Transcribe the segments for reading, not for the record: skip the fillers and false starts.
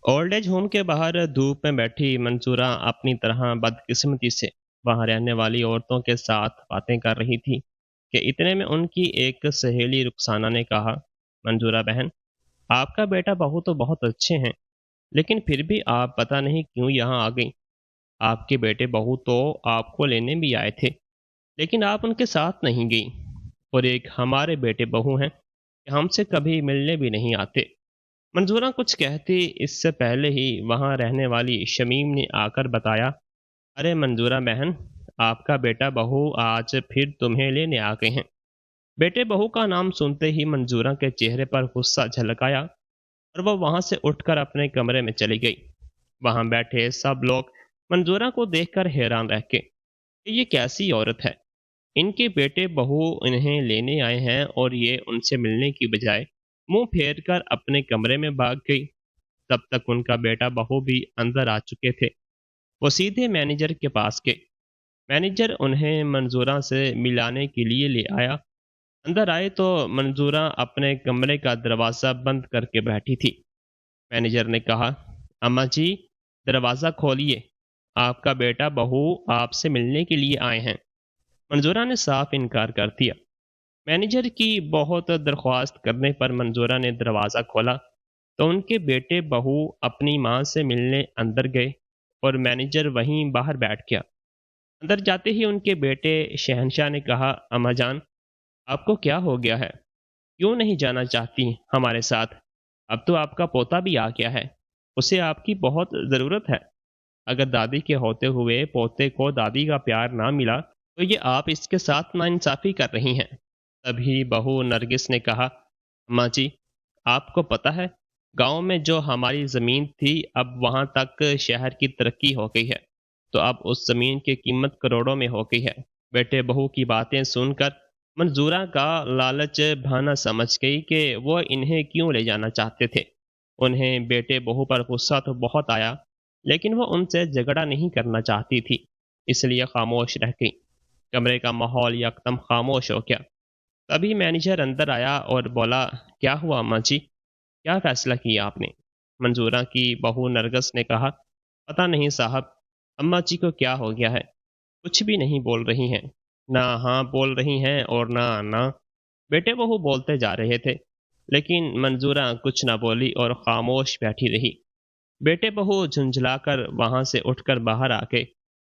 Old age home के बाहर धूप में बैठी मंसूरा अपनी तरह बदकिस्मती से वहां रहने वाली औरतों के साथ बातें कर रही थी कि इतने में उनकी एक सहेली रुखसाना ने कहा, मंजूरा बहन, आपका बेटा बहू तो बहुत अच्छे हैं, लेकिन फिर भी आप पता नहीं क्यों यहाँ आ गई। आपके बेटे बहू तो आपको लेने भी आए थे, लेकिन आप उनके साथ नहीं गई। और एक हमारे बेटे बहू हैं कि हमसे कभी मिलने भी नहीं आते। मंजूरा कुछ कहती इससे पहले ही वहां रहने वाली शमीम ने आकर बताया, अरे मंजूरा बहन, आपका बेटा बहू आज फिर तुम्हें लेने आ गए हैं। बेटे बहू का नाम सुनते ही मंजूरा के चेहरे पर गुस्सा झलक आया और वह वहां से उठकर अपने कमरे में चली गई। वहां बैठे सब लोग मंजूरा को देखकर हैरान रह गए कि ये कैसी औरत है। इनके बेटे बहू इन्हें लेने आए हैं और ये उनसे मिलने की बजाय मुंह फेर कर अपने कमरे में भाग गई। तब तक उनका बेटा बहू भी अंदर आ चुके थे। वो सीधे मैनेजर के पास गए। मैनेजर उन्हें मंजूरा से मिलाने के लिए ले आया। अंदर आए तो मंजूरा अपने कमरे का दरवाज़ा बंद करके बैठी थी। मैनेजर ने कहा, अम्मा जी, दरवाज़ा खोलिए, आपका बेटा बहू आपसे मिलने के लिए आए हैं। मंजूरा ने साफ इनकार कर दिया। मैनेजर की बहुत दरख्वास्त करने पर मंजूरा ने दरवाज़ा खोला तो उनके बेटे बहू अपनी मां से मिलने अंदर गए और मैनेजर वहीं बाहर बैठ गया। अंदर जाते ही उनके बेटे शहनशाह ने कहा, अम्मा जान, आपको क्या हो गया है? क्यों नहीं जाना चाहती हमारे साथ? अब तो आपका पोता भी आ गया है, उसे आपकी बहुत ज़रूरत है। अगर दादी के होते हुए पोते को दादी का प्यार ना मिला तो ये आप इसके साथ नाइंसाफ़ी कर रही हैं। तभी बहू नरगिस ने कहा, अम्मा जी, आपको पता है, गांव में जो हमारी ज़मीन थी अब वहां तक शहर की तरक्की हो गई है, तो अब उस ज़मीन की कीमत करोड़ों में हो गई है। बेटे बहू की बातें सुनकर मंजूरा का लालच भाना समझ गई कि वो इन्हें क्यों ले जाना चाहते थे। उन्हें बेटे बहू पर गुस्सा तो बहुत आया, लेकिन वो उनसे झगड़ा नहीं करना चाहती थी, इसलिए खामोश रह गई। कमरे का माहौल यकदम खामोश हो गया। तभी मैनेजर अंदर आया और बोला, क्या हुआ अम्मा जी, क्या फैसला किया आपने? मंजूरा की बहू नरगस ने कहा, पता नहीं साहब, अम्मा जी को क्या हो गया है, कुछ भी नहीं बोल रही हैं। ना हाँ बोल रही हैं और ना ना। बेटे बहू बोलते जा रहे थे, लेकिन मंजूरा कुछ ना बोली और खामोश बैठी रही। बेटे बहू झुंझलाकर वहां से उठकर बाहर आ गए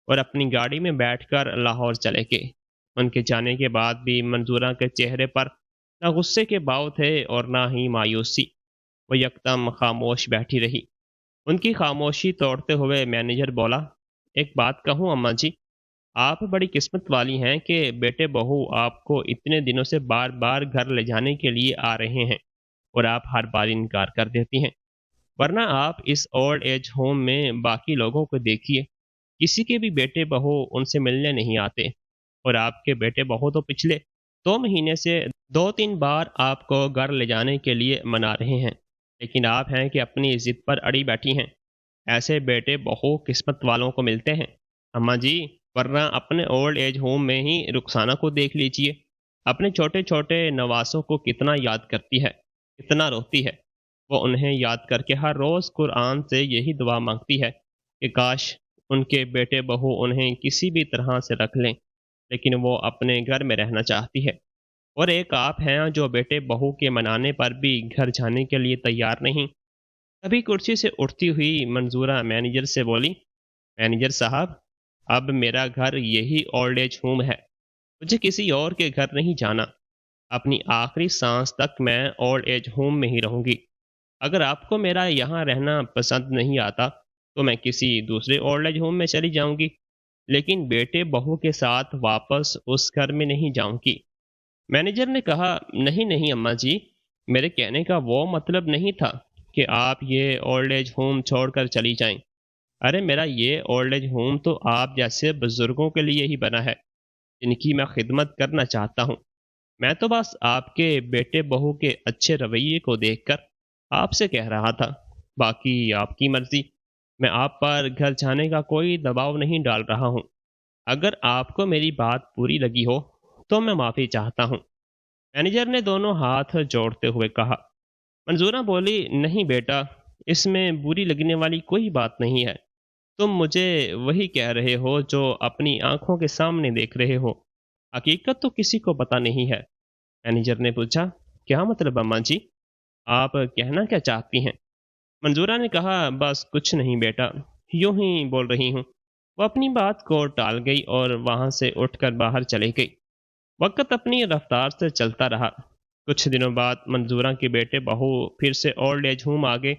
और अपनी गाड़ी में बैठकर लाहौर चले गए। उनके जाने के बाद भी मंजूरा के चेहरे पर ना गुस्से के भाव थे और ना ही मायूसी। वो यकदम खामोश बैठी रही। उनकी खामोशी तोड़ते हुए मैनेजर बोला, एक बात कहूँ अम्मा जी, आप बड़ी किस्मत वाली हैं कि बेटे बहू आपको इतने दिनों से बार बार घर ले जाने के लिए आ रहे हैं और आप हर बार इनकार कर देती हैं। वरना आप इस ओल्ड एज होम में बाकी लोगों को देखिए, किसी के भी बेटे बहू उनसे मिलने नहीं आते। और आपके बेटे बहू तो पिछले 2 महीने से 2-3 बार आपको घर ले जाने के लिए मना रहे हैं, लेकिन आप हैं कि अपनी जिद पर अड़ी बैठी हैं। ऐसे बेटे बहू किस्मत वालों को मिलते हैं अम्मा जी। वरना अपने ओल्ड एज होम में ही रुखसाना को देख लीजिए, अपने छोटे छोटे नवासों को कितना याद करती है, कितना रोती है। वो उन्हें याद करके हर रोज़ कुरान से यही दुआ मांगती है कि काश उनके बेटे बहू उन्हें किसी भी तरह से रख लें, लेकिन वो अपने घर में रहना चाहती है। और एक आप हैं जो बेटे बहू के मनाने पर भी घर जाने के लिए तैयार नहीं। तभी कुर्सी से उठती हुई मंजूरा मैनेजर से बोली, मैनेजर साहब, अब मेरा घर यही ओल्ड एज होम है, मुझे किसी और के घर नहीं जाना। अपनी आखिरी सांस तक मैं ओल्ड एज होम में ही रहूंगी। अगर आपको मेरा यहाँ रहना पसंद नहीं आता तो मैं किसी दूसरे ओल्ड एज होम में चली जाऊंगी, लेकिन बेटे बहू के साथ वापस उस घर में नहीं जाऊंगी। मैनेजर ने कहा, नहीं नहीं अम्मा जी, मेरे कहने का वो मतलब नहीं था कि आप ये ओल्ड एज होम छोड़कर चली जाएं। अरे मेरा ये ओल्ड एज होम तो आप जैसे बुजुर्गों के लिए ही बना है, जिनकी मैं खिदमत करना चाहता हूँ। मैं तो बस आपके बेटे बहू के अच्छे रवैये को देखकर आपसे कह रहा था, बाकी आपकी मर्जी। मैं आप पर घर जाने का कोई दबाव नहीं डाल रहा हूँ। अगर आपको मेरी बात पूरी लगी हो तो मैं माफ़ी चाहता हूँ। मैनेजर ने दोनों हाथ जोड़ते हुए कहा। मंजूरा बोली, नहीं बेटा, اس میں बुरी लगने वाली कोई बात नहीं है। तुम मुझे वही कह रहे हो जो अपनी आंखों के सामने देख रहे हो। हकीकत तो किसी को पता नहीं है। मैनेजर ने पूछा, क्या मतलब अम्मा जी? आप कहना क्या चाहती हैं? मंजूरा ने कहा, बस कुछ नहीं बेटा, यूं ही बोल रही हूँ। वो अपनी बात को टाल गई और वहां से उठकर बाहर चली गई। वक्त अपनी रफ्तार से चलता रहा। कुछ दिनों बाद मंजूरा के बेटे बहू फिर से ओल्ड एज होम आ गए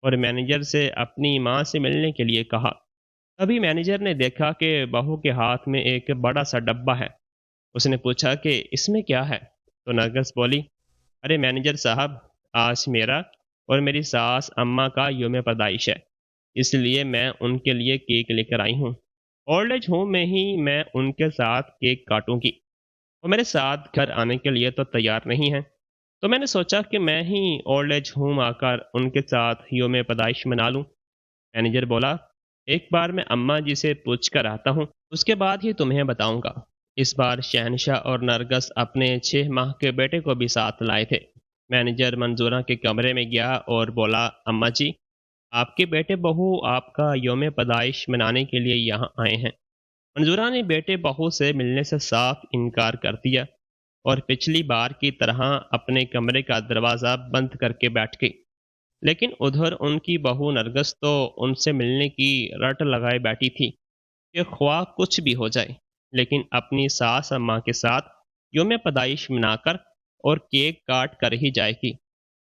और मैनेजर से अपनी माँ से मिलने के लिए कहा। तभी मैनेजर ने देखा कि बहू के हाथ में एक बड़ा सा डब्बा है। उसने पूछा कि इसमें क्या है? तो नरगिस बोली, अरे मैनेजर साहब, आज मेरा और मेरी सास अम्मा का यौम पैदाइश है, इसलिए मैं उनके लिए केक लेकर आई हूँ। ओल्ड एज होम में ही मैं उनके साथ केक काटूंगी। वो मेरे साथ घर आने के लिए तो तैयार नहीं है, तो मैंने सोचा कि मैं ही ओल्ड एज होम आकर उनके साथ यौम पैदाइश मना लूँ। मैनेजर बोला, एक बार मैं अम्मा जी से पूछ कर आता हूँ, उसके बाद ही तुम्हें बताऊंगा। इस बार शहनशाह और नरगस अपने 6 माह के बेटे को भी साथ लाए थे। मैनेजर मंजूरा के कमरे में गया और बोला, अम्मा जी, आपके बेटे बहू आपका यौम पैदाइश मनाने के लिए यहाँ आए हैं। मंजूरा ने बेटे बहू से मिलने से साफ इनकार कर दिया और पिछली बार की तरह अपने कमरे का दरवाज़ा बंद करके बैठ गई। लेकिन उधर उनकी बहू नरगस तो उनसे मिलने की रट लगाए बैठी थी कि ख्वाह कुछ भी हो जाए, लेकिन अपनी सास अम्मा के साथ यौम पैदाइश मनाकर और केक काट कर ही जाएगी।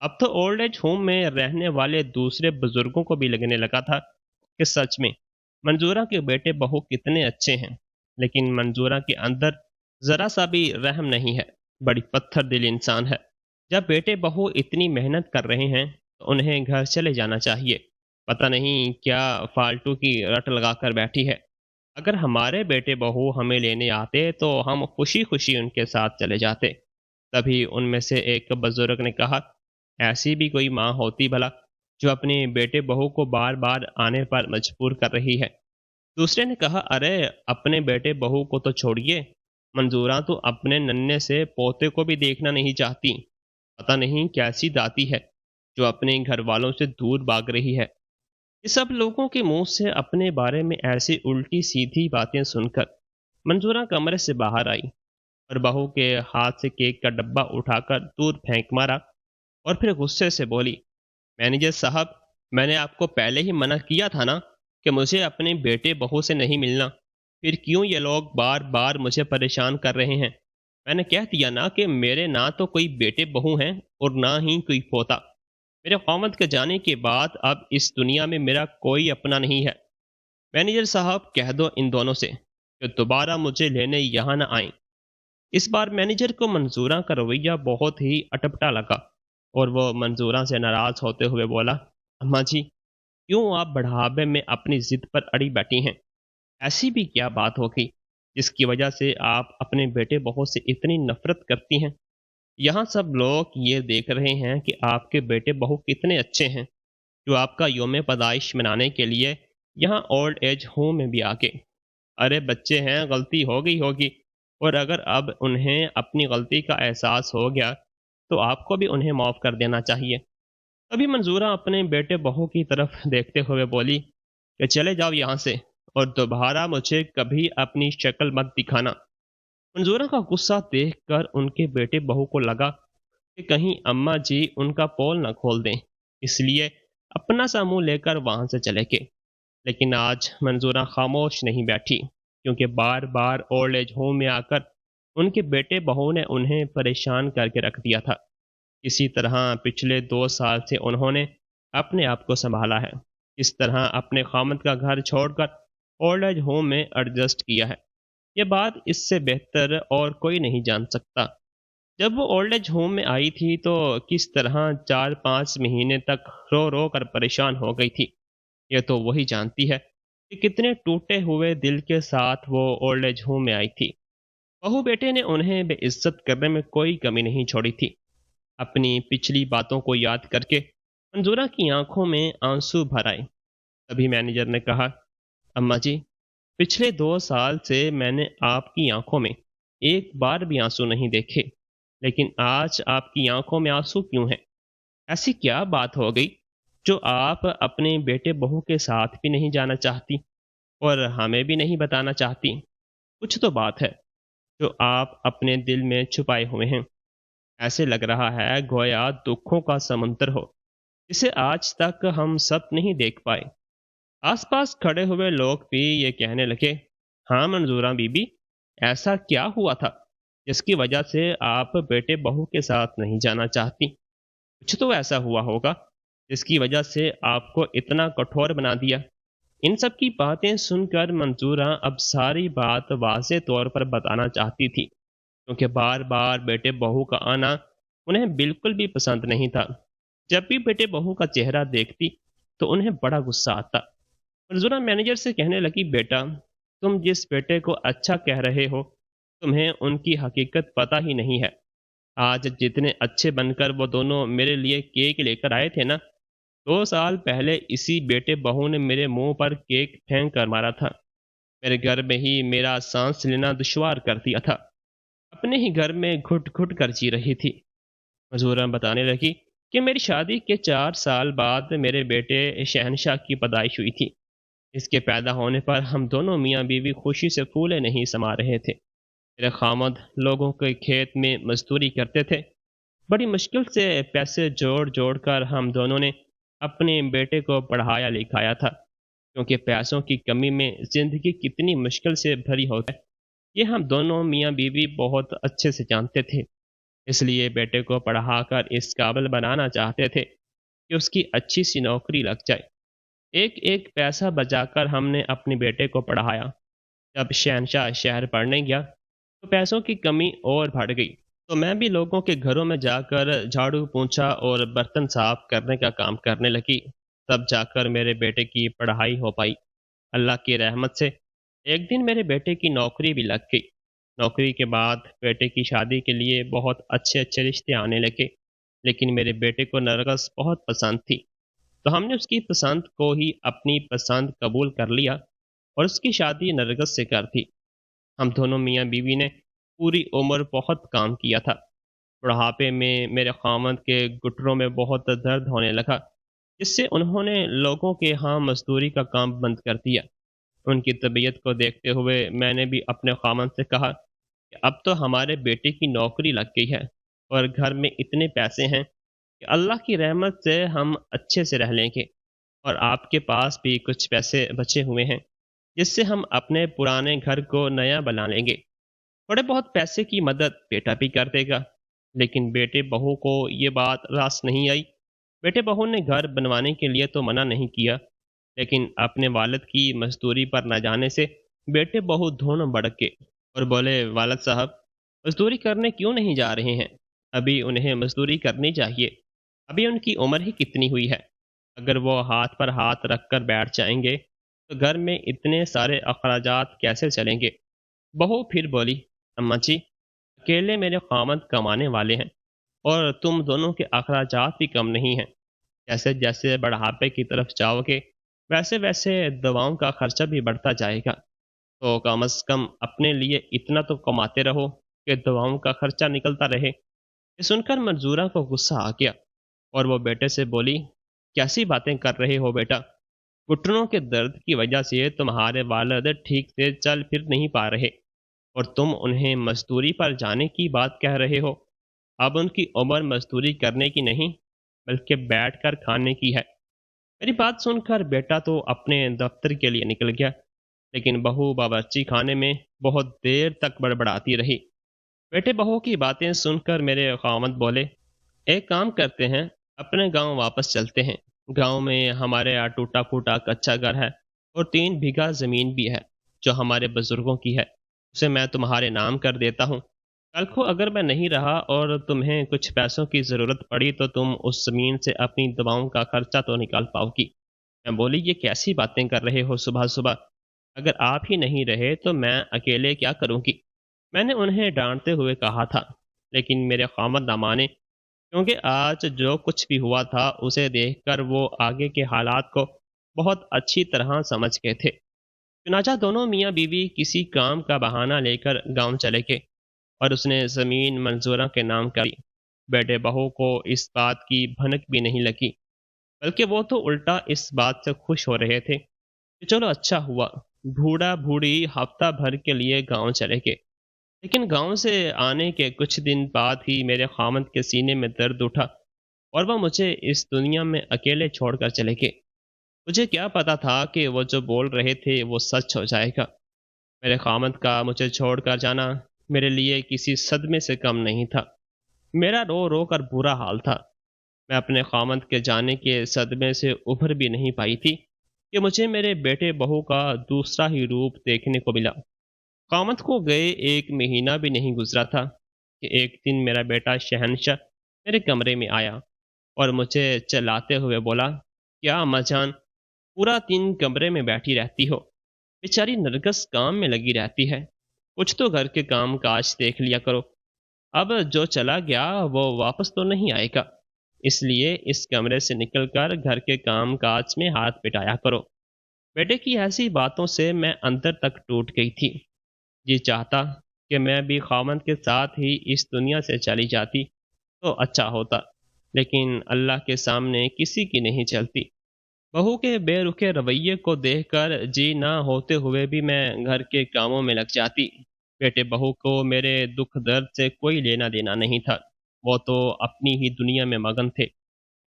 अब तो ओल्ड एज होम में रहने वाले दूसरे बुजुर्गों को भी लगने लगा था कि सच में मंजूरा के बेटे बहू कितने अच्छे हैं, लेकिन मंजूरा के अंदर जरा सा भी रहम नहीं है। बड़ी पत्थर दिल इंसान है। जब बेटे बहू इतनी मेहनत कर रहे हैं तो उन्हें घर चले जाना चाहिए। पता नहीं क्या फालतू की रट लगा कर बैठी है। अगर हमारे बेटे बहू हमें लेने आते तो हम खुशी खुशी उनके साथ चले जाते। तभी उनमें से एक बुजुर्ग ने कहा, ऐसी भी कोई माँ होती भला जो अपने बेटे बहू को बार बार आने पर मजबूर कर रही है। दूसरे ने कहा, अरे अपने बेटे बहू को तो छोड़िए, मंजूरा तो अपने नन्हे से पोते को भी देखना नहीं चाहती। पता नहीं कैसी दाती है जो अपने घर वालों से दूर भाग रही है। ये सब लोगों के मुंह से अपने बारे में ऐसी उल्टी सीधी बातें सुनकर मंजूरा कमरे से बाहर आई और बहू के हाथ से केक का डब्बा उठाकर दूर फेंक मारा और फिर गुस्से से बोली, मैनेजर साहब, मैंने आपको पहले ही मना किया था ना कि मुझे अपने बेटे बहू से नहीं मिलना। फिर क्यों ये लोग बार बार मुझे परेशान कर रहे हैं? मैंने कह दिया ना कि मेरे ना तो कोई बेटे बहू हैं और ना ही कोई पोता। मेरे क़ामत के जाने के बाद अब इस दुनिया में मेरा कोई अपना नहीं है। मैनेजर साहब, कह दो इन दोनों से कि दोबारा मुझे लेने यहाँ ना आए। इस बार मैनेजर को मंजूरा का रवैया बहुत ही अटपटा लगा और वो मंजूरा से नाराज होते हुए बोला, अम्मा जी, क्यों आप बढ़ावे में अपनी जिद पर अड़ी बैठी हैं? ऐसी भी क्या बात होगी जिसकी वजह से आप अपने बेटे बहू से इतनी नफरत करती हैं? यहाँ सब लोग ये देख रहे हैं कि आपके बेटे बहू कितने अच्छे हैं जो आपका यौम पैदाइश मनाने के लिए यहाँ ओल्ड एज होम में भी आ गए। अरे बच्चे हैं, गलती हो गई होगी, और अगर अब उन्हें अपनी गलती का एहसास हो गया तो आपको भी उन्हें माफ़ कर देना चाहिए। तभी मंजूरा अपने बेटे बहू की तरफ देखते हुए बोली कि चले जाओ यहाँ से और दोबारा मुझे कभी अपनी शक्ल मत दिखाना। मंजूरा का गुस्सा देखकर उनके बेटे बहू को लगा कि कहीं अम्मा जी उनका पोल न खोल दें, इसलिए अपना सा मुंह लेकर वहां से चले गए। लेकिन आज मंजूरा खामोश नहीं बैठी, क्योंकि बार बार ओल्ड एज होम में आकर उनके बेटे बहू ने उन्हें परेशान करके रख दिया था। इसी तरह पिछले 2 साल से उन्होंने अपने आप को संभाला है। इस तरह अपने खामद का घर छोड़कर ओल्ड एज होम में एडजस्ट किया है। ये बात इससे बेहतर और कोई नहीं जान सकता। जब वो ओल्ड एज होम में आई थी तो किस तरह 4-5 महीने तक रो रो कर परेशान हो गई थी, ये तो वही जानती है कि कितने टूटे हुए दिल के साथ वो ओल्ड एज होम में आई थी। बहू बेटे ने उन्हें बेइज्जत करने में कोई कमी नहीं छोड़ी थी। अपनी पिछली बातों को याद करके मंजूरा की आंखों में आंसू भर आए। तभी मैनेजर ने कहा, अम्मा जी, पिछले 2 साल से मैंने आपकी आंखों में एक बार भी आंसू नहीं देखे, लेकिन आज आपकी आंखों में आंसू क्यों हैं? ऐसी क्या बात हो गई? جو آپ اپنے بیٹے بہو کے ساتھ بھی نہیں جانا چاہتی اور ہمیں بھی نہیں بتانا چاہتی؟ کچھ تو بات ہے جو آپ اپنے دل میں چھپائے ہوئے ہیں۔ ایسے لگ رہا ہے گویا دکھوں کا سمندر ہو جسے آج تک ہم سب نہیں دیکھ پائے۔ آس پاس کھڑے ہوئے لوگ بھی یہ کہنے لگے، ہاں منظورہ بی بی، ایسا کیا ہوا تھا جس کی وجہ سے آپ بیٹے بہو کے ساتھ نہیں جانا چاہتی؟ کچھ تو ایسا ہوا ہوگا جس کی وجہ سے آپ کو اتنا کٹھور بنا دیا۔ ان سب کی باتیں سن کر منظورہ اب ساری بات واضح طور پر بتانا چاہتی تھی، کیونکہ بار بار بیٹے بہو کا آنا انہیں بالکل بھی پسند نہیں تھا۔ جب بھی بیٹے بہو کا چہرہ دیکھتی تو انہیں بڑا غصہ آتا۔ منظورہ مینیجر سے کہنے لگی، بیٹا، تم جس بیٹے کو اچھا کہہ رہے ہو تمہیں ان کی حقیقت پتہ ہی نہیں ہے۔ آج جتنے اچھے بن کر وہ دونوں میرے لیے کیک لے کر آئے تھے نا، 2 سال پہلے اسی بیٹے بہو نے میرے منہ پر کیک پھینک کر مارا تھا، میرے گھر میں ہی میرا سانس لینا دشوار کر دیا تھا، اپنے ہی گھر میں گھٹ گھٹ کر جی رہی تھی۔ مزورہ بتانے لگی کہ میری شادی کے 4 سال بعد میرے بیٹے شہنشاہ کی پیدائش ہوئی تھی۔ اس کے پیدا ہونے پر ہم دونوں میاں بیوی خوشی سے پھولے نہیں سما رہے تھے۔ میرے خامد لوگوں کے کھیت میں مزدوری کرتے تھے، بڑی مشکل سے پیسے جوڑ جوڑ کر ہم دونوں نے اپنے بیٹے کو پڑھایا لکھایا تھا، کیونکہ پیسوں کی کمی میں زندگی کتنی مشکل سے بھری ہوتی ہے یہ ہم دونوں میاں بیوی بہت اچھے سے جانتے تھے۔ اس لیے بیٹے کو پڑھا کر اس قابل بنانا چاہتے تھے کہ اس کی اچھی سی نوکری لگ جائے۔ ایک ایک پیسہ بچا کر ہم نے اپنے بیٹے کو پڑھایا۔ جب شہنشاہ شہر پڑھنے گیا تو پیسوں کی کمی اور بڑھ گئی، تو میں بھی لوگوں کے گھروں میں جا کر جھاڑو پونچھا اور برتن صاف کرنے کا کام کرنے لگی۔ تب جا کر میرے بیٹے کی پڑھائی ہو پائی۔ اللہ کی رحمت سے ایک دن میرے بیٹے کی نوکری بھی لگ گئی۔ نوکری کے بعد بیٹے کی شادی کے لیے بہت اچھے اچھے رشتے آنے لگے، لیکن میرے بیٹے کو نرگس بہت پسند تھی، تو ہم نے اس کی پسند کو ہی اپنی پسند قبول کر لیا اور اس کی شادی نرگس سے کر دی۔ ہم دونوں میاں بیوی نے پوری عمر بہت کام کیا تھا۔ بڑھاپے میں میرے خامند کے گھٹنوں میں بہت درد ہونے لگا، جس سے انہوں نے لوگوں کے ہاں مزدوری کا کام بند کر دیا۔ ان کی طبیعت کو دیکھتے ہوئے میں نے بھی اپنے خامند سے کہا کہ اب تو ہمارے بیٹے کی نوکری لگ گئی ہے اور گھر میں اتنے پیسے ہیں کہ اللہ کی رحمت سے ہم اچھے سے رہ لیں گے، اور آپ کے پاس بھی کچھ پیسے بچے ہوئے ہیں جس سے ہم اپنے پرانے گھر کو نیا بنا لیں گے۔ تھوڑے بہت پیسے کی مدد بیٹا بھی کر دے گا۔ لیکن بیٹے بہو کو یہ بات راس نہیں آئی۔ بیٹے بہو نے گھر بنوانے کے لیے تو منع نہیں کیا، لیکن اپنے والد کی مزدوری پر نہ جانے سے بیٹے بہو دونوں بڑک گئے اور بولے، والد صاحب مزدوری کرنے کیوں نہیں جا رہے ہیں؟ ابھی انہیں مزدوری کرنی چاہیے، ابھی ان کی عمر ہی کتنی ہوئی ہے۔ اگر وہ ہاتھ پر ہاتھ رکھ کر بیٹھ جائیں گے تو گھر میں اتنے سارے اخراجات کیسے چلیں گے؟ بہو پھر بولی، اماں جی، اکیلے میرے خامد کمانے والے ہیں اور تم دونوں کے اخراجات بھی کم نہیں ہیں۔ جیسے جیسے بڑھاپے کی طرف جاؤ گے ویسے ویسے دواؤں کا خرچہ بھی بڑھتا جائے گا، تو کم از کم اپنے لیے اتنا تو کماتے رہو کہ دواؤں کا خرچہ نکلتا رہے۔ یہ سن کر منظورہ کو غصہ آ گیا اور وہ بیٹے سے بولی، کیسی باتیں کر رہے ہو بیٹا؟ گھٹنوں کے درد کی وجہ سے تمہارے والد ٹھیک سے چل پھر نہیں پا رہے اور تم انہیں مزدوری پر جانے کی بات کہہ رہے ہو۔ اب ان کی عمر مزدوری کرنے کی نہیں بلکہ بیٹھ کر کھانے کی ہے۔ میری بات سن کر بیٹا تو اپنے دفتر کے لیے نکل گیا، لیکن بہو باورچی خانے میں بہت دیر تک بڑبڑاتی رہی۔ بیٹے بہو کی باتیں سن کر میرے خاوند بولے، ایک کام کرتے ہیں، اپنے گاؤں واپس چلتے ہیں۔ گاؤں میں ہمارے یہاں ٹوٹا پھوٹا کچا گھر ہے اور 3 بیگھہ زمین بھی ہے جو ہمارے بزرگوں کی ہے، اسے میں تمہارے نام کر دیتا ہوں۔ کل کو اگر میں نہیں رہا اور تمہیں کچھ پیسوں کی ضرورت پڑی تو تم اس زمین سے اپنی دواؤں کا خرچہ تو نکال پاؤ گی۔ میں بولی، یہ کیسی باتیں کر رہے ہو صبح صبح؟ اگر آپ ہی نہیں رہے تو میں اکیلے کیا کروں گی؟ میں نے انہیں ڈانٹتے ہوئے کہا تھا، لیکن میرے خامد نہ مانے، کیونکہ آج جو کچھ بھی ہوا تھا اسے دیکھ کر وہ آگے کے حالات کو بہت اچھی طرح سمجھ گئے تھے۔ چنانچہ دونوں میاں بیوی کسی کام کا بہانہ لے کر گاؤں چلے گئے اور اس نے زمین منظورہ کے نام کر دی۔ بیٹے بہو کو اس بات کی بھنک بھی نہیں لگی۔ बल्कि वो तो उल्टा इस बात से खुश हो रहे थे कि चलो अच्छा हुआ, बूढ़ा बूढ़ी हफ्ता भर के लिए गांव चले गए। लेकिन गांव से आने के कुछ दिन बाद ही मेरे खामद के सीने में दर्द उठा और वह मुझे इस दुनिया में अकेले छोड़कर चले गए। मुझे क्या पता था कि वो जो बोल रहे थे वो सच हो जाएगा। मेरे खामद का मुझे छोड़कर जाना मेरे लिए किसी सदमे से कम नहीं था। मेरा रो रो कर बुरा हाल था। मैं अपने खामद के जाने के सदमे से उभर भी नहीं पाई थी कि मुझे मेरे बेटे बहू का दूसरा ही रूप देखने को मिला। खामद को गए 1 महीना भी नहीं गुजरा था कि एक दिन मेरा बेटा शहनशाह मेरे कमरे में आया और मुझे चलाते हुए बोला, क्या अम्मा जान, पूरा दिन कमरे में बैठी रहती हो? बेचारी नरगस काम में लगी रहती है। कुछ तो घर के काम काज देख लिया करो। अब जो चला गया वो वापस तो नहीं आएगा, इसलिए इस कमरे से निकलकर घर के काम काज में हाथ पिटाया करो। बेटे की ऐसी बातों से मैं अंदर तक टूट गई थी। जी चाहता कि मैं भी खामद के साथ ही इस दुनिया से चली जाती तो अच्छा होता, लेकिन अल्लाह के सामने किसी की नहीं चलती। बहू के बेरुखे रवैये को देखकर जी ना होते हुए भी मैं घर के कामों में लग जाती। बेटे बहू को मेरे दुख दर्द से कोई लेना देना नहीं था। वो तो अपनी ही दुनिया में मगन थे।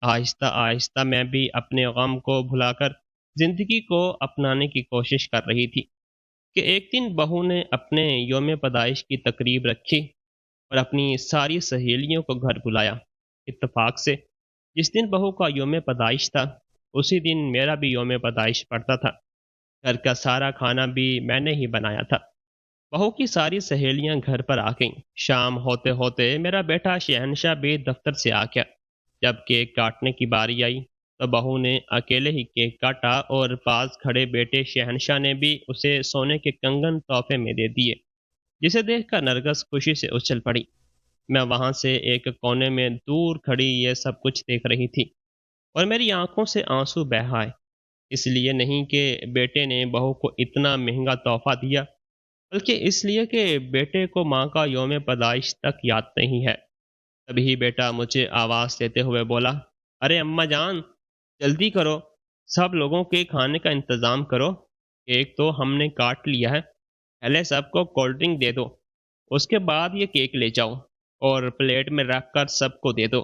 आहिस्ता आहिस्ता मैं भी अपने गम को भुलाकर जिंदगी को अपनाने की कोशिश कर रही थी कि एक दिन बहू ने अपने योम पैदाइश की तकरीब रखी और अपनी सारी सहेलियों को घर बुलाया। इत्तेफाक से जिस दिन बहू का योम पैदाइश था उसी दिन मेरा भी योम पैदाइश पड़ता था। घर का सारा खाना भी मैंने ही बनाया था। बहू की सारी सहेलियां घर पर आ गईं। शाम होते होते मेरा बेटा शहनशाह भी दफ्तर से आ गया। जब केक काटने की बारी आई तो बहू ने अकेले ही केक काटा और पास खड़े बेटे शहनशाह ने भी उसे सोने के कंगन तोहफे में दे दिए, जिसे देखकर नरगस खुशी से उछल पड़ी। मैं वहां से एक कोने में दूर खड़ी ये सब कुछ देख रही थी और मेरी आंखों से आंसू बह आए। इसलिए नहीं कि बेटे ने बहू को इतना महंगा तोहफा दिया, बल्कि इसलिए कि बेटे को माँ का योम पैदाइश तक याद नहीं है। तभी बेटा मुझे आवाज़ देते हुए बोला, अरे अम्मा जान, जल्दी करो, सब लोगों के खाने का इंतज़ाम करो। केक तो हमने काट लिया है, पहले सबको कोल्ड ड्रिंक दे दो, उसके बाद ये केक ले जाओ और प्लेट में रख कर सबको दे दो।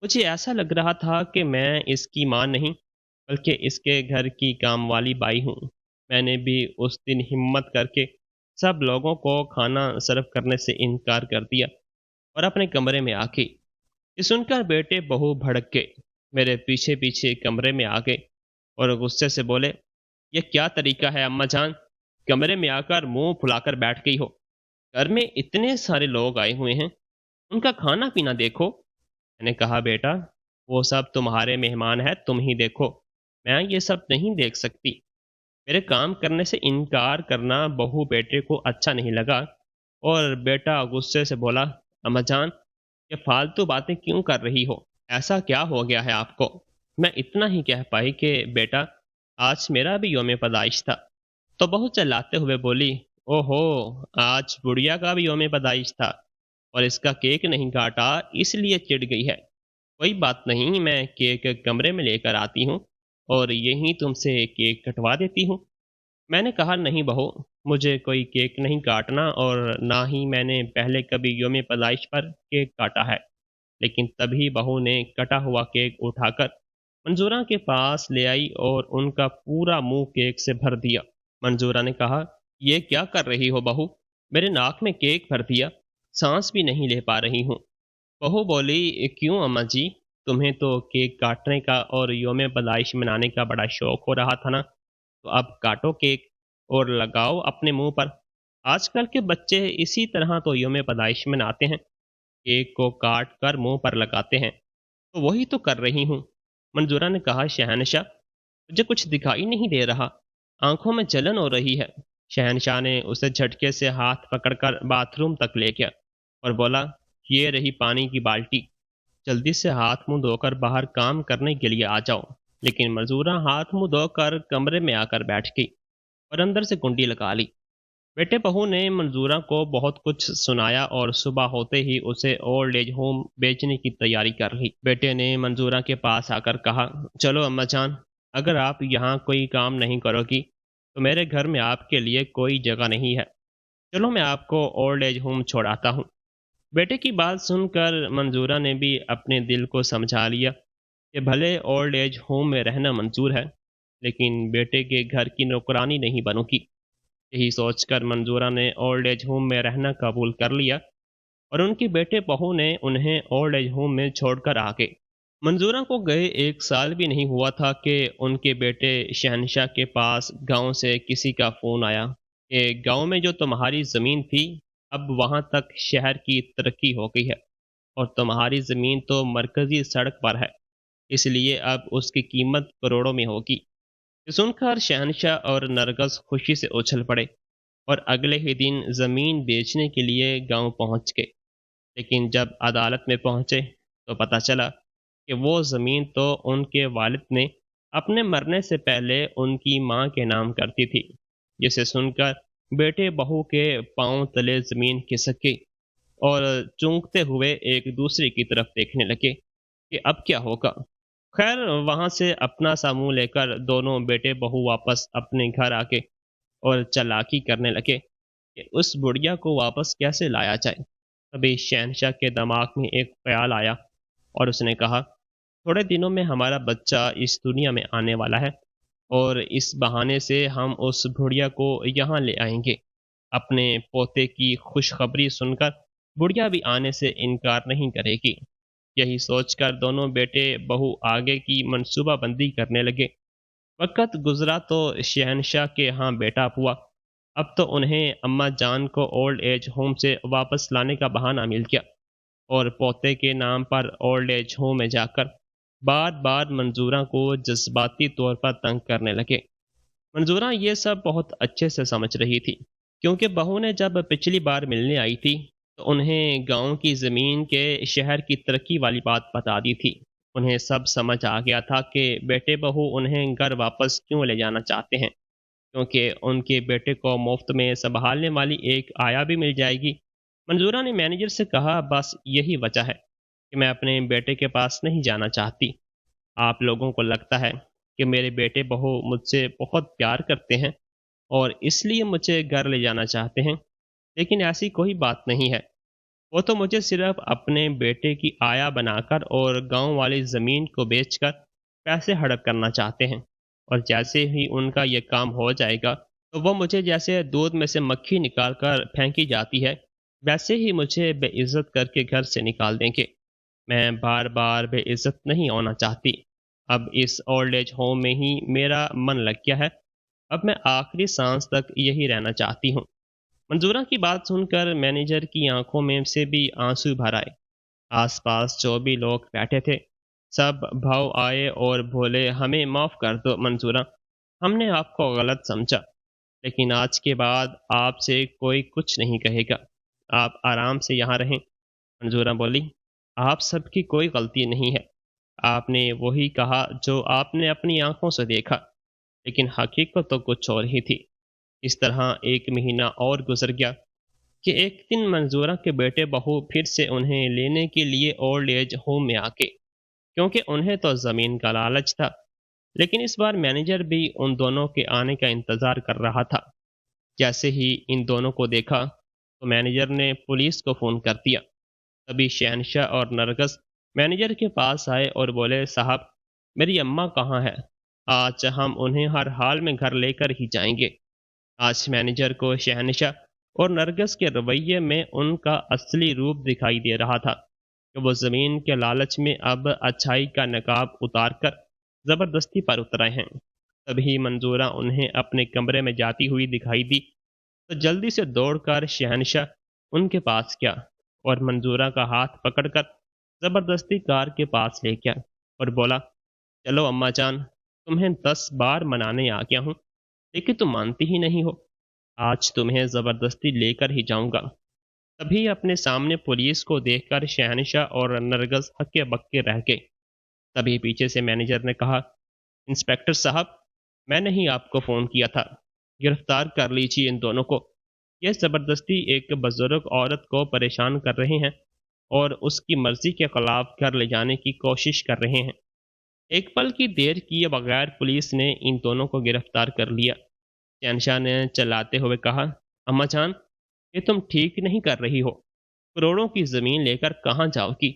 मुझे ऐसा लग रहा था कि मैं इसकी माँ नहीं, बल्कि इसके घर की कामवाली बाई हूँ। मैंने भी उस दिन हिम्मत करके सब लोगों को खाना सर्व करने से इनकार कर दिया और अपने कमरे में आ गई। ये सुनकर बेटे बहू भड़क गए, मेरे पीछे पीछे कमरे में आ गए और गुस्से से बोले, ये क्या तरीका है अम्मा जान, कमरे में आकर मुंह फुलाकर बैठ गई हो? घर में इतने सारे लोग आए हुए हैं, उनका खाना पीना देखो। मैंने कहा, बेटा वो सब तुम्हारे मेहमान हैं, तुम ही देखो, मैं ये सब नहीं देख सकती। मेरे काम करने से इनकार करना बहू बेटे को अच्छा नहीं लगा और बेटा गुस्से से बोला, अम्मा जान, ये फालतू बातें क्यों कर रही हो? ऐसा क्या हो गया है आपको? मैं इतना ही कह पाई कि बेटा, आज मेरा भी योम पैदाइश था। तो बहू चिल्लाते हुए बोली, ओहो, आज बुढ़िया का भी योम पैदाइश था और इसका केक नहीं काटा इसलिए चिढ़ गई है। कोई बात नहीं, मैं केक कमरे में लेकर आती हूँ और यहीं तुमसे केक कटवा देती हूँ। मैंने कहा, नहीं बहू, मुझे कोई केक नहीं काटना और ना ही मैंने पहले कभी योम पैदाइश पर केक काटा है। लेकिन तभी बहू ने कटा हुआ केक उठाकर मंजूरा के पास ले आई और उनका पूरा मुंह केक से भर दिया। मंजूरा ने कहा, ये क्या कर रही हो बहू? मेरे नाक में केक भर दिया, सांस भी नहीं ले पा रही हूँ। बहू बोली, क्यों अम्मा जी, तुम्हें तो केक काटने का और योम पैदाइश मनाने का बड़ा शौक हो रहा था ना, तो अब काटो केक और लगाओ अपने मुंह पर। आजकल के बच्चे इसी तरह तो योम पैदाइश मनाते हैं, केक को काट कर मुंह पर लगाते हैं। तो वही तो कर रही हूँ। मंजूरा ने कहा, शहनशाह, मुझे कुछ दिखाई नहीं दे रहा, आंखों में जलन हो रही है। शहनशाह ने उसे झटके से हाथ पकड़कर बाथरूम तक ले गया और बोला, ये रही पानी की बाल्टी, जल्दी से हाथ मुंह धोकर बाहर काम करने के लिए आ जाओ। लेकिन मंजूरा हाथ मुंह धोकर कमरे में आकर बैठ गई और अंदर से कुंडी लगा ली। बेटे बहू ने मंजूरा को बहुत कुछ सुनाया और सुबह होते ही उसे ओल्ड एज होम बेचने की तैयारी कर ली। बेटे ने मंजूरा के पास आकर कहा, चलो अम्मा जान, अगर आप यहाँ कोई काम नहीं करोगी तो मेरे घर में आपके लिए कोई जगह नहीं है। चलो मैं आपको ओल्ड एज होम छोड़ाता हूँ। बेटे की बात सुनकर मंजूरा ने भी अपने दिल को समझा लिया कि भले ओल्ड एज होम में रहना मंजूर है, लेकिन बेटे के घर की नौकरानी नहीं बनूंगी। यही सोचकर मंजूरा ने ओल्ड एज होम में रहना कबूल कर लिया और उनके बेटे बहू ने उन्हें ओल्ड एज होम में छोड़कर आ गए। मंजूरा को गए 1 साल भी नहीं हुआ था कि उनके बेटे शहनशाह के पास गांव से किसी का फोन आया कि गांव में जो तुम्हारी ज़मीन थी, अब वहां तक शहर की तरक्की हो गई है और तुम्हारी ज़मीन तो मरकजी सड़क पर है, इसलिए अब उसकी कीमत करोड़ों में होगी। ये सुनकर शहनशाह और नरगस खुशी से उछल पड़े और अगले ही दिन ज़मीन बेचने के लिए गांव पहुंच गए। लेकिन जब अदालत में पहुंचे तो पता चला कि वो ज़मीन तो उनके वालिद ने अपने मरने से पहले उनकी मां के नाम कर दी थी। जिसे सुनकर बेटे बहू के पांव तले ज़मीन खिसक गई और चूंकते हुए एक दूसरे की तरफ देखने लगे कि अब क्या होगा। खैर, वहां से अपना सा मुंह लेकर दोनों बेटे बहू वापस अपने घर आके और चालाकी करने लगे कि उस बुढ़िया को वापस कैसे लाया जाए। तभी शहनशाह के दिमाग में एक ख्याल आया और उसने कहा, थोड़े दिनों में हमारा बच्चा इस दुनिया में आने वाला है और इस बहाने से हम उस बुढ़िया को यहाँ ले आएंगे। अपने पोते की खुशखबरी सुनकर बुढ़िया भी आने से इनकार नहीं करेगी। यही सोचकर दोनों बेटे बहू आगे की मंसूबाबंदी करने लगे। वक़्त गुज़रा तो शहनशाह के यहाँ बेटा हुआ। अब तो उन्हें अम्मा जान को ओल्ड एज होम से वापस लाने का बहाना मिल गया और पोते के नाम पर ओल्ड एज होम में जाकर बार-बार मंजूरा को जज़्बाती तौर पर तंग करने लगे। मंजूरा ये सब बहुत अच्छे से समझ रही थी, क्योंकि बहू ने जब पिछली बार मिलने आई थी तो उन्हें गांव की ज़मीन के शहर की तरक्की वाली बात बता दी थी। उन्हें सब समझ आ गया था कि बेटे बहू उन्हें घर वापस क्यों ले जाना चाहते हैं, क्योंकि उनके बेटे को मुफ्त में संभालने वाली एक आया भी मिल जाएगी। मंजूरा ने मैनेजर से कहा, बस यही वजह है कि मैं अपने बेटे के पास नहीं जाना चाहती। आप लोगों को लगता है कि मेरे बेटे बहू मुझसे बहुत प्यार करते हैं और इसलिए मुझे घर ले जाना चाहते हैं, लेकिन ऐसी कोई बात नहीं है। वो तो मुझे सिर्फ अपने बेटे की आया बनाकर और गांव वाली ज़मीन को बेचकर पैसे हड़प करना चाहते हैं, और जैसे ही उनका ये काम हो जाएगा तो वो मुझे जैसे दूध में से मक्खी निकाल कर फेंकी जाती है, वैसे ही मुझे बेइज्जत करके घर से निकाल देंगे। मैं बार बार बेइज्जत नहीं होना चाहती। अब इस ओल्ड एज होम में ही मेरा मन लग गया है। अब मैं आखिरी सांस तक यही रहना चाहती हूँ। मंजूरा की बात सुनकर मैनेजर की आंखों में से भी आंसू भर आए। आसपास जो भी लोग बैठे थे सब भाव आए और बोले, हमें माफ़ कर दो मंजूरा, हमने आपको गलत समझा, लेकिन आज के बाद आपसे कोई कुछ नहीं कहेगा। आप आराम से यहाँ रहें। मंजूरा बोली, आप सबकी कोई गलती नहीं है। आपने वही कहा जो आपने अपनी आंखों से देखा, लेकिन हकीकत तो कुछ और ही थी। इस तरह 1 महीना और गुजर गया कि एक दिन मंजूरा के बेटे बहू फिर से उन्हें लेने के लिए ओल्ड एज होम में आके, क्योंकि उन्हें तो ज़मीन का लालच था। लेकिन इस बार मैनेजर भी उन दोनों के आने का इंतज़ार कर रहा था। जैसे ही इन दोनों को देखा तो मैनेजर ने पुलिस को फ़ोन कर दिया। तभी शहनशाह और नरगस मैनेजर के पास आए और बोले, साहब, मेरी अम्मा कहाँ है? आज हम उन्हें हर हाल में घर लेकर ही जाएंगे। आज मैनेजर को शहनशाह और नरगस के रवैये में उनका असली रूप दिखाई दे रहा था कि वो ज़मीन के लालच में अब अच्छाई का नकाब उतार कर ज़बरदस्ती पर उतरे हैं। तभी मंजूरा उन्हें अपने कमरे में जाती हुई दिखाई दी तो जल्दी से दौड़कर शहनशाह उनके पास गया और मंजूरा का हाथ पकड़कर जबरदस्ती कार के पास ले गया और बोला, चलो अम्मा जान, तुम्हें 10 बार मनाने आ गया हूँ, लेकिन तुम मानती ही नहीं हो। आज तुम्हें जबरदस्ती लेकर ही जाऊंगा। तभी अपने सामने पुलिस को देखकर शहनशाह और नरगस हक्के बक्के रह गए। तभी पीछे से मैनेजर ने कहा, इंस्पेक्टर साहब, मैंने ही आपको फ़ोन किया था, गिरफ्तार कर लीजिए इन दोनों को। ये ज़बरदस्ती एक बुजुर्ग औरत को परेशान कर रहे हैं और उसकी मर्जी के खिलाफ घर ले जाने की कोशिश कर रहे हैं। एक पल की देर किए बगैर पुलिस ने इन दोनों को गिरफ्तार कर लिया। शहनशाह ने चिल्लाते हुए कहा, अम्मा जान, ये तुम ठीक नहीं कर रही हो। करोड़ों की ज़मीन लेकर कहाँ जाओगी?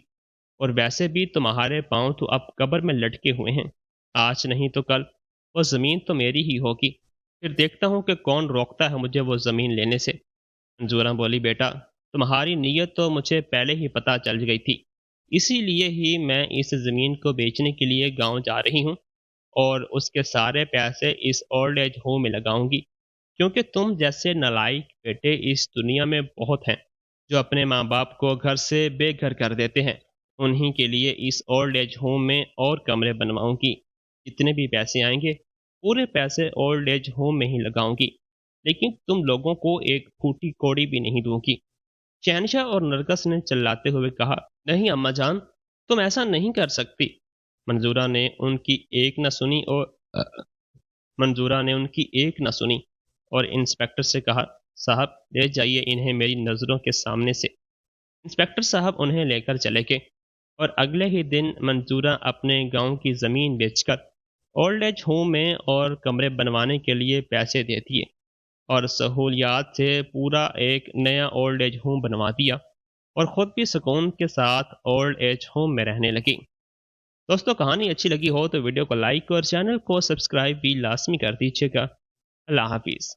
और वैसे भी तुम्हारे पाँव तो अब कब्र में लटके हुए हैं। आज नहीं तो कल वो ज़मीन तो मेरी ही होगी। फिर देखता हूँ कि कौन रोकता है मुझे वो ज़मीन लेने से। मंजूरा बोली, बेटा, तुम्हारी नीयत तो मुझे पहले ही पता चल गई थी। इसीलिए ही मैं इस ज़मीन को बेचने के लिए गांव जा रही हूँ और उसके सारे पैसे इस ओल्ड एज होम में लगाऊंगी, क्योंकि तुम जैसे नालायक बेटे इस दुनिया में बहुत हैं, जो अपने माँ बाप को घर से बेघर कर देते हैं। उन्हीं के लिए इस ओल्ड एज होम में और कमरे बनवाऊंगी। जितने भी पैसे आएंगे, पूरे पैसे ओल्ड एज होम में ही लगाऊंगी, लेकिन तुम लोगों को एक फूटी कौड़ी भी नहीं दूंगी। शहनशाह और नरगस ने चिल्लाते हुए कहा, नहीं अम्मा जान, तुम ऐसा नहीं कर सकती। मंजूरा ने उनकी एक न सुनी और अ, मंजूरा ने उनकी एक न सुनी और इंस्पेक्टर से कहा, साहब ले जाइए इन्हें मेरी नज़रों के सामने से। इंस्पेक्टर साहब उन्हें लेकर चले गए और अगले ही दिन मंजूरा अपने गांव की ज़मीन बेचकर ओल्ड एज होम में और कमरे बनवाने के लिए पैसे दे दिए और सहूलियात से पूरा एक नया ओल्ड एज होम बनवा दिया और ख़ुद भी सुकून के साथ ओल्ड एज होम में रहने लगी। दोस्तों, कहानी अच्छी लगी हो तो वीडियो को लाइक और चैनल को सब्सक्राइब भी लाजमी कर दीजिएगा। अल्लाह हाफिज़।